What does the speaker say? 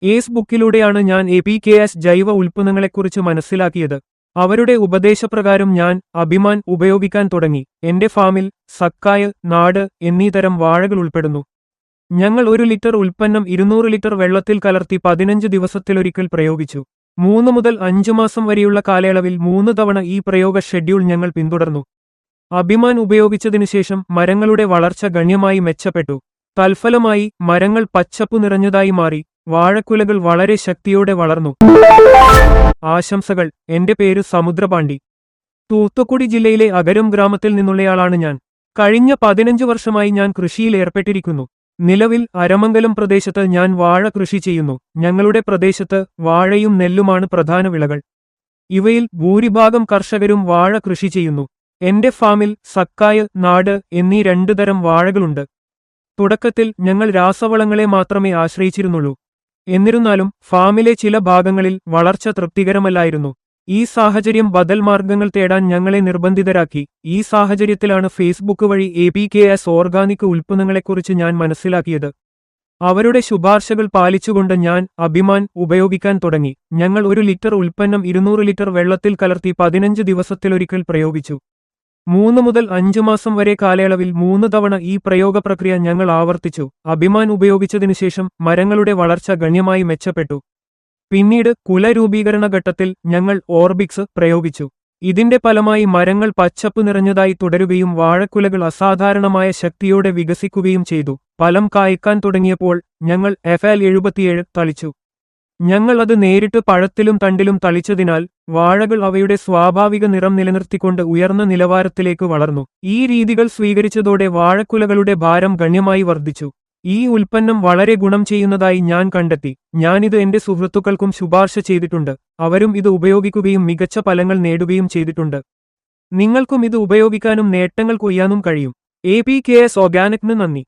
ഫേസ്ബുക്കിലൂടെയാണ് ഞാൻ APKS ജൈവ ഉൽപ്പന്നങ്ങളെക്കുറിച്ച് മനസ്സിലാക്കിയത്. അവരുടെ ഉപദേശപ്രകാരം ഞാൻ അഭിമാൻ ഉപയോഗിക്കാൻ തുടങ്ങി. എന്റെ ഫാമിൽ സക്കായ്, നാട് എന്നീ തരം വാഴകൾ ഉൾപ്പെടുന്നു. ഞങ്ങൾ 1 ലിറ്റർ ഉൽപ്പന്നം 200 ലിറ്റർ വെള്ളത്തിൽ കലർത്തി 15 ദിവസത്തിലൊരിക്കൽ പ്രയോഗിച്ചു. 3 മുതൽ 5 മാസം വരെയുള്ള കാലയളവിൽ 3 തവണ ഈ പ്രയോഗ ഷെഡ്യൂൾ ഞങ്ങൾ പിന്തുടർന്നു. അഭിമാൻ ഉപയോഗിച്ചതിനുശേഷം മരങ്ങളുടെ വളർച്ച ഗണ്യമായി മെച്ചപ്പെട്ടു. തൽഫലമായി മരങ്ങൾ പച്ചപ്പു നിറഞ്ഞതായി മാറി. വാഴക്കുലകൾ വളരെ ശക്തിയോടെ വളർന്നു. ആശംസകൾ. എന്റെ പേര് സമുദ്രപാണ്ഡി. തൂത്തുക്കുടി ജില്ലയിലെ അഗരം ഗ്രാമത്തിൽ നിന്നുള്ളയാളാണ് ഞാൻ. കഴിഞ്ഞ 15 വർഷമായി ഞാൻ കൃഷിയിൽ ഏർപ്പെട്ടിരിക്കുന്നു. നിലവിൽ അരമംഗലം പ്രദേശത്ത് ഞാൻ വാഴ കൃഷി ചെയ്യുന്നു. ഞങ്ങളുടെ പ്രദേശത്ത് വാഴയും നെല്ലുമാണ് പ്രധാന വിളകൾ. ഇവയിൽ ഭൂരിഭാഗം കർഷകരും വാഴ കൃഷി ചെയ്യുന്നു. എന്റെ ഫാമിൽ സക്കായ്, നാട് എന്നീ 2 തരം വാഴകളുണ്ട്. തുടക്കത്തിൽ ഞങ്ങൾ രാസവളങ്ങളെ മാത്രമേ ആശ്രയിച്ചിരുന്നുള്ളൂ. എന്നിരുന്നാലും ഫാമിലെ ചില ഭാഗങ്ങളിൽ വളർച്ച തൃപ്തികരമല്ലായിരുന്നു. ഈ സാഹചര്യം ബദൽ മാർഗങ്ങൾ തേടാൻ ഞങ്ങളെ നിർബന്ധിതരാക്കി. ഈ സാഹചര്യത്തിലാണ് ഫേസ്ബുക്ക് വഴി APKS ഓർഗാനിക് ഉൽപ്പന്നങ്ങളെക്കുറിച്ച് ഞാൻ മനസ്സിലാക്കിയത്. അവരുടെ ശുപാർശകൾ പാലിച്ചുകൊണ്ട് ഞാൻ അഭിമാൻ ഉപയോഗിക്കാൻ തുടങ്ങി. ഞങ്ങൾ 1 ലിറ്റർ ഉൽപ്പന്നം 200 ലിറ്റർ വെള്ളത്തിൽ കലർത്തി 15 ദിവസത്തിലൊരിക്കൽ പ്രയോഗിച്ചു. 3 മുതൽ 5 മാസം വരെ കാലയളവിൽ 3 തവണ ഈ പ്രയോഗ പ്രക്രിയ ഞങ്ങൾ ആവർത്തിച്ചു. അഭിമാൻ ഉപയോഗിച്ചതിനുശേഷം മരങ്ങളുടെ വളർച്ച ഗണ്യമായി മെച്ചപ്പെട്ടു. പിന്നീട് കുല രൂപീകരണ ഘട്ടത്തിൽ ഞങ്ങൾ ഓർബിക്സ് പ്രയോഗിച്ചു. ഇതിന്റെ ഫലമായി മരങ്ങൾ പച്ചപ്പ് നിറഞ്ഞതായി തുടരുകയും വാഴക്കുലകൾ അസാധാരണമായ ശക്തിയോടെ വികസിക്കുകയും ചെയ്തു. ഫലം കായ്ക്കാൻ തുടങ്ങിയപ്പോൾ ഞങ്ങൾ FL77 തളിച്ചു. ഞങ്ങൾ അത് നേരിട്ട് പഴത്തിലും തണ്ടിലും തളിച്ചതിനാൽ വാഴകൾ അവയുടെ സ്വാഭാവിക നിറം നിലനിർത്തിക്കൊണ്ട് ഉയർന്ന നിലവാരത്തിലേക്ക് വളർന്നു. ഈ രീതികൾ സ്വീകരിച്ചതോടെ വാഴക്കുലകളുടെ ഭാരം ഗണ്യമായി വർദ്ധിച്ചു. ഈ ഉൽപ്പന്നം വളരെ ഗുണം ചെയ്യുന്നതായി ഞാൻ കണ്ടെത്തി. ഞാനിത് എന്റെ സുഹൃത്തുക്കൾക്കും ശുപാർശ ചെയ്തിട്ടുണ്ട്. അവരും ഇത് ഉപയോഗിക്കുകയും മികച്ച ഫലങ്ങൾ നേടുകയും ചെയ്തിട്ടുണ്ട്. നിങ്ങൾക്കും ഇത് ഉപയോഗിക്കാനും നേട്ടങ്ങൾ കൊയ്യാനും കഴിയും. APKS ഓർഗാനിക്കിന് നന്ദി.